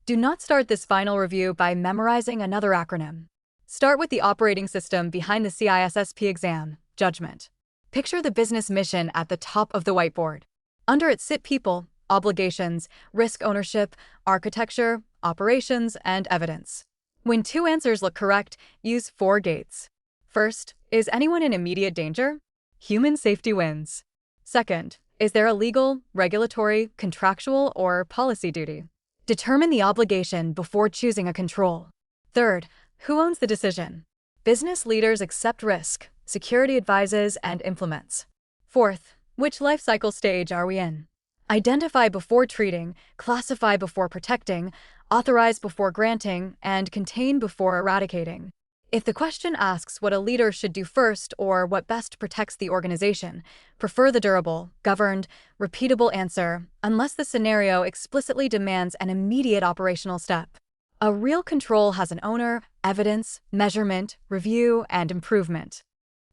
Do not start this final review by memorizing another acronym. Start with the operating system behind the CISSP exam, judgment. Picture the business mission at the top of the whiteboard. Under it sit people, obligations, risk ownership, architecture, operations, and evidence. When two answers look correct, use 4 gates. First, is anyone in immediate danger? Human safety wins. Second, is there a legal, regulatory, contractual, or policy duty? Determine the obligation before choosing a control. Third, who owns the decision? Business leaders accept risk, security advises and implements. Fourth, which lifecycle stage are we in? Identify before treating, classify before protecting, authorize before granting, and contain before eradicating. If the question asks what a leader should do first or what best protects the organization, prefer the durable, governed, repeatable answer, unless the scenario explicitly demands an immediate operational step. A real control has an owner, evidence, measurement, review, and improvement.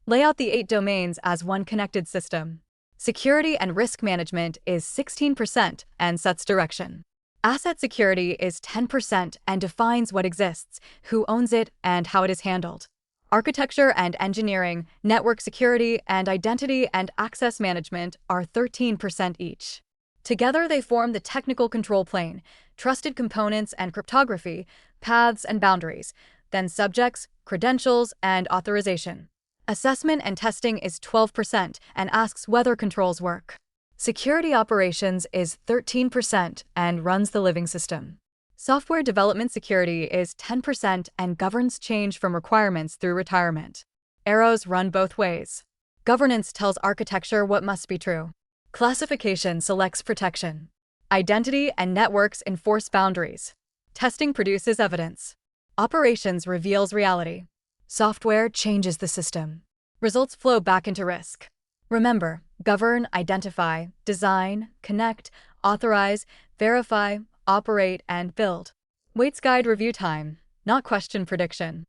Lay out the 8 domains as one connected system. Security and risk management is 16% and sets direction. Asset security is 10% and defines what exists, who owns it, and how it is handled. Architecture and engineering, network security, and identity and access management are 13% each. Together they form the technical control plane, trusted components and cryptography, paths and boundaries, then subjects, credentials, and authorization. Assessment and testing is 12% and asks whether controls work. Security operations is 13% and runs the living system. Software development security is 10% and governs change from requirements through retirement. Arrows run both ways. Governance tells architecture what must be true. Classification selects protection. Identity and networks enforce boundaries. Testing produces evidence. Operations reveals reality. Software changes the system. Results flow back into risk. Remember, govern, identify, design, connect, authorize, verify, operate, and build. Weights guide review time, not question prediction.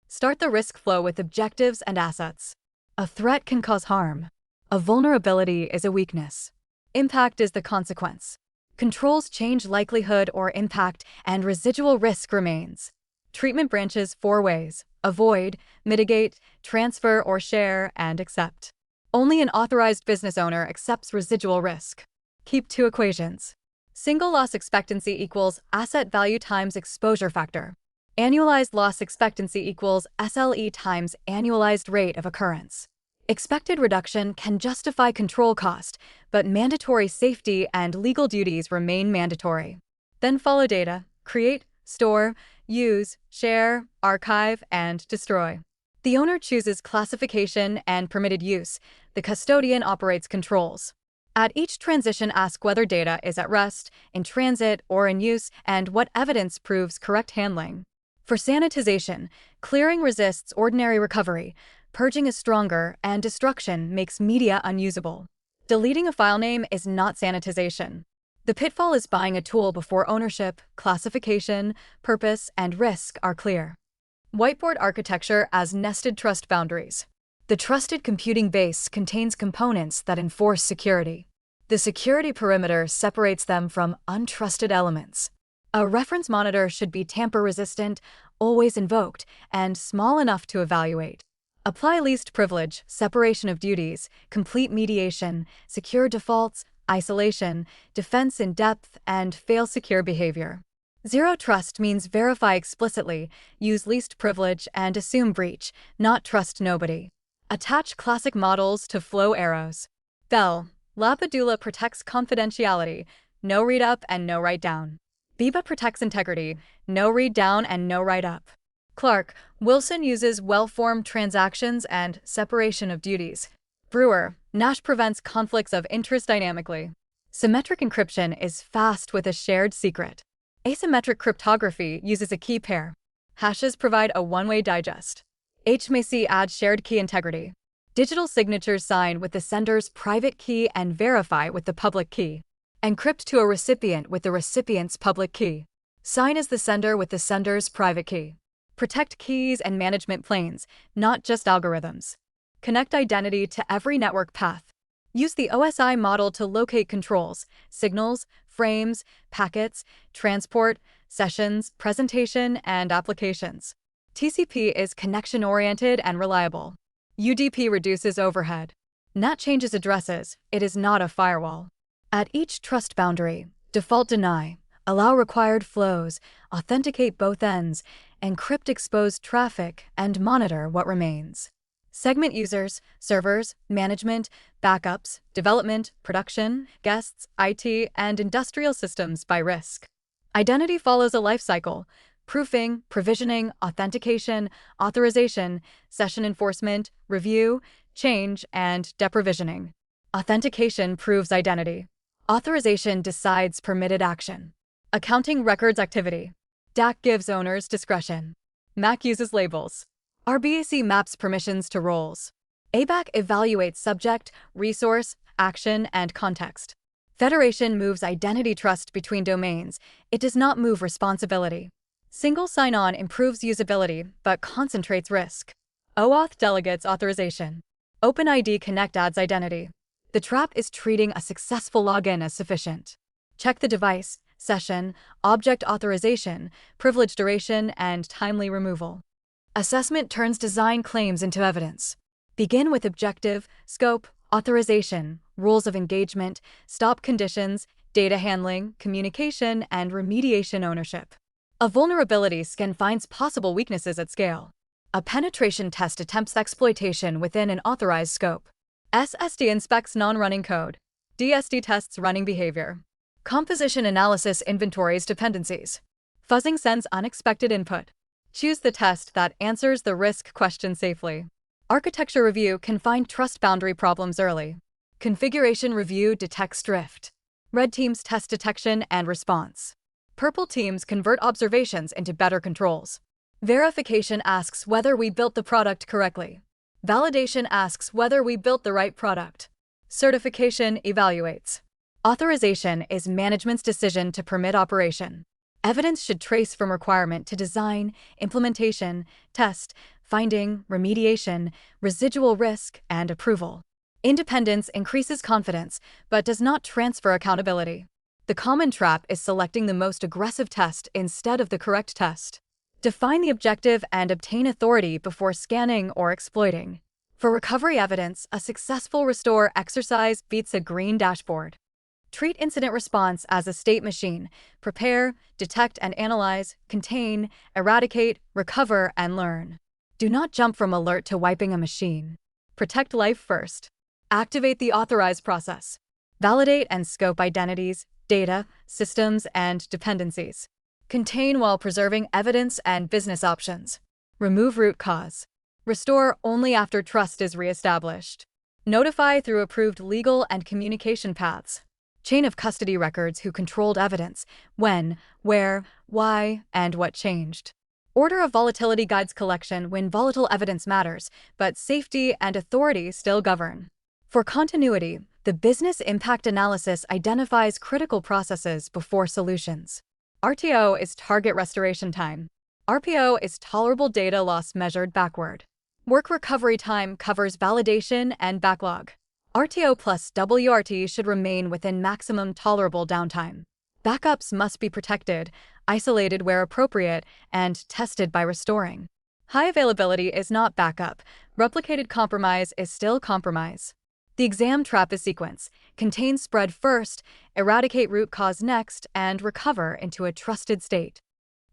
Start the risk flow with objectives and assets. A threat can cause harm. A vulnerability is a weakness. Impact is the consequence. Controls change likelihood or impact, and residual risk remains. Treatment branches 4 ways: avoid, mitigate, transfer or share, and accept. Only an authorized business owner accepts residual risk. Keep 2 equations. Single loss expectancy equals asset value times exposure factor. Annualized loss expectancy equals SLE times annualized rate of occurrence. Expected reduction can justify control cost, but mandatory safety and legal duties remain mandatory. Then follow data, create, store, use, share, archive, and destroy. The owner chooses classification and permitted use. The custodian operates controls. At each transition, ask whether data is at rest, in transit, or in use, and what evidence proves correct handling. For sanitization, clearing resists ordinary recovery, purging is stronger, and destruction makes media unusable. Deleting a file name is not sanitization. The pitfall is buying a tool before ownership, classification, purpose, and risk are clear. Whiteboard architecture as nested trust boundaries. The trusted computing base contains components that enforce security. The security perimeter separates them from untrusted elements. A reference monitor should be tamper-resistant, always invoked, and small enough to evaluate. Apply least privilege, separation of duties, complete mediation, secure defaults, isolation, defense in depth, and fail secure behavior. Zero trust means verify explicitly, use least privilege, and assume breach, not trust nobody. Attach classic models to flow arrows. Bell, LaPadula protects confidentiality, no read up and no write down. Biba protects integrity, no read down and no write up. Clark, Wilson uses well-formed transactions and separation of duties. Brewer, Nash prevents conflicts of interest dynamically. Symmetric encryption is fast with a shared secret. Asymmetric cryptography uses a key pair. Hashes provide a one-way digest. HMAC adds shared key integrity. Digital signatures sign with the sender's private key and verify with the public key. Encrypt to a recipient with the recipient's public key. Sign as the sender with the sender's private key. Protect keys and management planes, not just algorithms. Connect identity to every network path. Use the OSI model to locate controls, signals, frames, packets, transport, sessions, presentation, and applications. TCP is connection-oriented and reliable. UDP reduces overhead. NAT changes addresses. It is not a firewall. At each trust boundary, default deny, allow required flows, authenticate both ends, encrypt exposed traffic, and monitor what remains. Segment users, servers, management, backups, development, production, guests, IT, and industrial systems by risk. Identity follows a lifecycle: proofing, provisioning, authentication, authorization, session enforcement, review, change, and deprovisioning. Authentication proves identity. Authorization decides permitted action. Accounting records activity. DAC gives owners discretion. MAC uses labels. RBAC maps permissions to roles. ABAC evaluates subject, resource, action, and context. Federation moves identity trust between domains. It does not move responsibility. Single sign-on improves usability, but concentrates risk. OAuth delegates authorization. OpenID Connect adds identity. The trap is treating a successful login as sufficient. Check the device, session, object authorization, privilege duration, and timely removal. Assessment turns design claims into evidence. Begin with objective, scope, authorization, rules of engagement, stop conditions, data handling, communication, and remediation ownership. A vulnerability scan finds possible weaknesses at scale. A penetration test attempts exploitation within an authorized scope. SSD inspects non-running code. DSD tests running behavior. Composition analysis inventories dependencies. Fuzzing sends unexpected input. Choose the test that answers the risk question safely. Architecture review can find trust boundary problems early. Configuration review detects drift. Red teams test detection and response. Purple teams convert observations into better controls. Verification asks whether we built the product correctly. Validation asks whether we built the right product. Certification evaluates. Authorization is management's decision to permit operation. Evidence should trace from requirement to design, implementation, test, finding, remediation, residual risk, and approval. Independence increases confidence, but does not transfer accountability. The common trap is selecting the most aggressive test instead of the correct test. Define the objective and obtain authority before scanning or exploiting. For recovery evidence, a successful restore exercise beats a green dashboard. Treat incident response as a state machine. Prepare, detect and analyze, contain, eradicate, recover, and learn. Do not jump from alert to wiping a machine. Protect life first. Activate the authorize process. Validate and scope identities, data, systems, and dependencies. Contain while preserving evidence and business options. Remove root cause. Restore only after trust is reestablished. Notify through approved legal and communication paths. Chain of custody records who controlled evidence, when, where, why, and what changed. Order of volatility guides collection when volatile evidence matters, but safety and authority still govern. For continuity, the business impact analysis identifies critical processes before solutions. RTO is target restoration time. RPO is tolerable data loss measured backward. Work recovery time covers validation and backlog. RTO plus WRT should remain within maximum tolerable downtime. Backups must be protected, isolated where appropriate, and tested by restoring. High availability is not backup. Replicated compromise is still compromise. The exam trap is sequence: contain spread first, eradicate root cause next, and recover into a trusted state.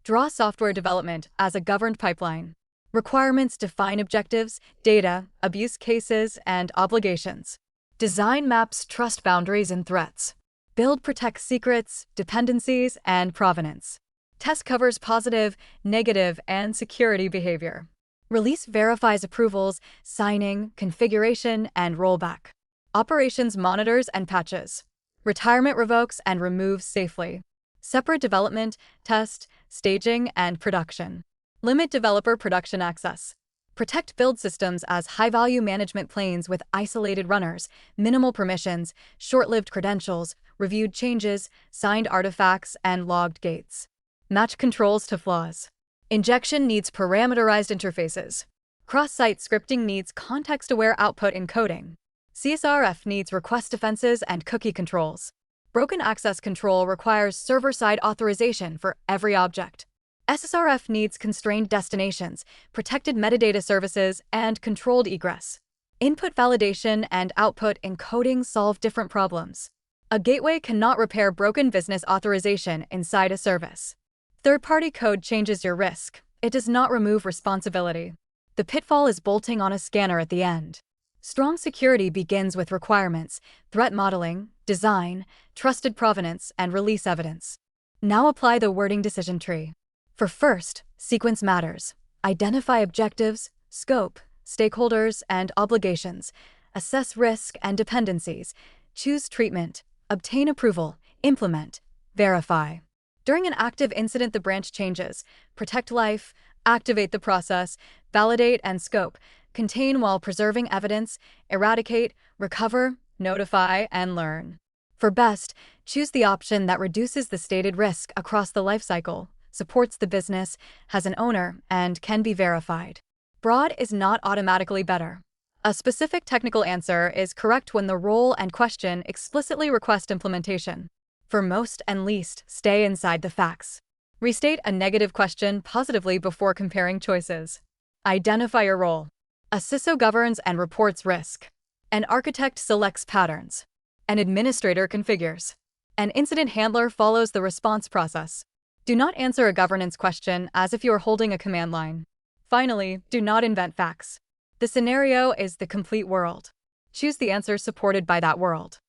Draw software development as a governed pipeline. Requirements define objectives, data, abuse cases, and obligations. Design maps trust boundaries and threats. Build protects secrets, dependencies, and provenance. Test covers positive, negative, and security behavior. Release verifies approvals, signing, configuration, and rollback. Operations monitors and patches. Retirement revokes and removes safely. Separate development, test, staging, and production. Limit developer production access. Protect build systems as high-value management planes with isolated runners, minimal permissions, short-lived credentials, reviewed changes, signed artifacts, and logged gates. Match controls to flaws. Injection needs parameterized interfaces. Cross-site scripting needs context-aware output encoding. CSRF needs request defenses and cookie controls. Broken access control requires server-side authorization for every object. SSRF needs constrained destinations, protected metadata services, and controlled egress. Input validation and output encoding solve different problems. A gateway cannot repair broken business authorization inside a service. Third-party code changes your risk. It does not remove responsibility. The pitfall is bolting on a scanner at the end. Strong security begins with requirements, threat modeling, design, trusted provenance, and release evidence. Now apply the wording decision tree. For first, sequence matters. Identify objectives, scope, stakeholders, and obligations. Assess risk and dependencies. Choose treatment. Obtain approval. Implement. Verify. During an active incident, the branch changes. Protect life. Activate the process. Validate and scope. Contain while preserving evidence. Eradicate. Recover. Notify and learn. For best, choose the option that reduces the stated risk across the lifecycle, supports the business, has an owner, and can be verified. Broad is not automatically better. A specific technical answer is correct when the role and question explicitly request implementation. For most and least, stay inside the facts. Restate a negative question positively before comparing choices. Identify your role. A CISO governs and reports risk. An architect selects patterns. An administrator configures. An incident handler follows the response process. Do not answer a governance question as if you are holding a command line. Finally, do not invent facts. The scenario is the complete world. Choose the answer supported by that world.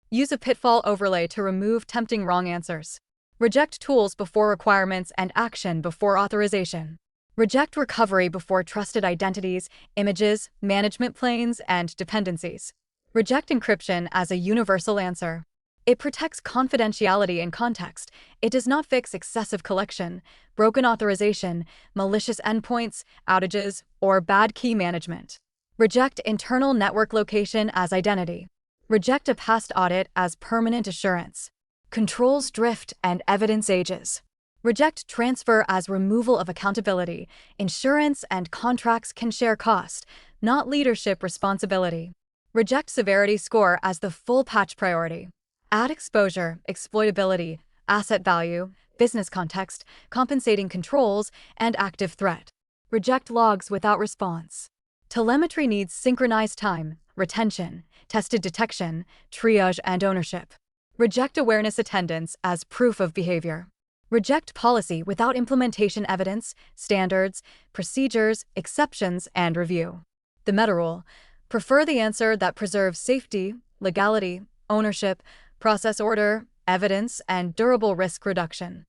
Use a pitfall overlay to remove tempting wrong answers. Reject tools before requirements and action before authorization. Reject recovery before trusted identities, images, management planes, and dependencies. Reject encryption as a universal answer. It protects confidentiality in context. It does not fix excessive collection, broken authorization, malicious endpoints, outages, or bad key management. Reject internal network location as identity. Reject a past audit as permanent assurance. Controls drift and evidence ages. Reject transfer as removal of accountability. Insurance and contracts can share cost, not leadership responsibility. Reject severity score as the full patch priority. Add exposure, exploitability, asset value, business context, compensating controls, and active threat. Reject logs without response. Telemetry needs synchronized time, retention, tested detection, triage, and ownership. Reject awareness attendance as proof of behavior. Reject policy without implementation evidence, standards, procedures, exceptions, and review. The meta rule: prefer the answer that preserves safety, legality, ownership, process order, evidence, and durable risk reduction.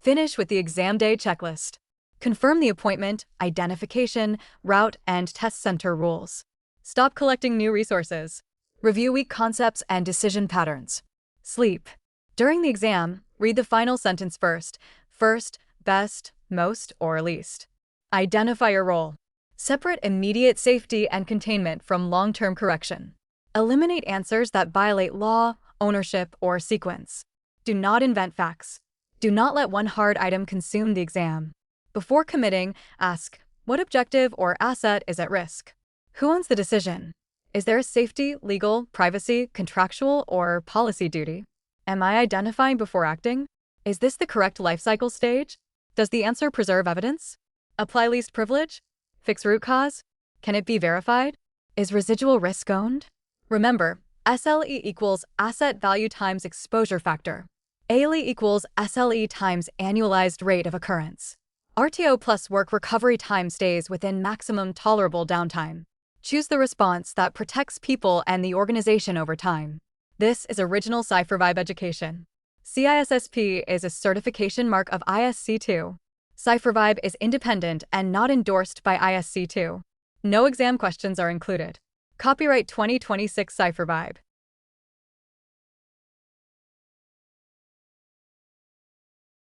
Finish with the exam day checklist. Confirm the appointment, identification, route, and test center rules. Stop collecting new resources. Review weak concepts and decision patterns. Sleep. During the exam, read the final sentence first. First, best, most, or least. Identify your role. Separate immediate safety and containment from long-term correction. Eliminate answers that violate law, ownership, or sequence. Do not invent facts. Do not let one hard item consume the exam. Before committing, ask, what objective or asset is at risk? Who owns the decision? Is there a safety, legal, privacy, contractual, or policy duty? Am I identifying before acting? Is this the correct lifecycle stage? Does the answer preserve evidence? Apply least privilege? Fix root cause? Can it be verified? Is residual risk owned? Remember, SLE equals asset value times exposure factor. ALE equals SLE times annualized rate of occurrence. RTO plus work recovery time stays within maximum tolerable downtime. Choose the response that protects people and the organization over time. This is original CipherVibe education. CISSP is a certification mark of ISC2. CipherVibe is independent and not endorsed by ISC2. No exam questions are included. Copyright 2026 CipherVibe.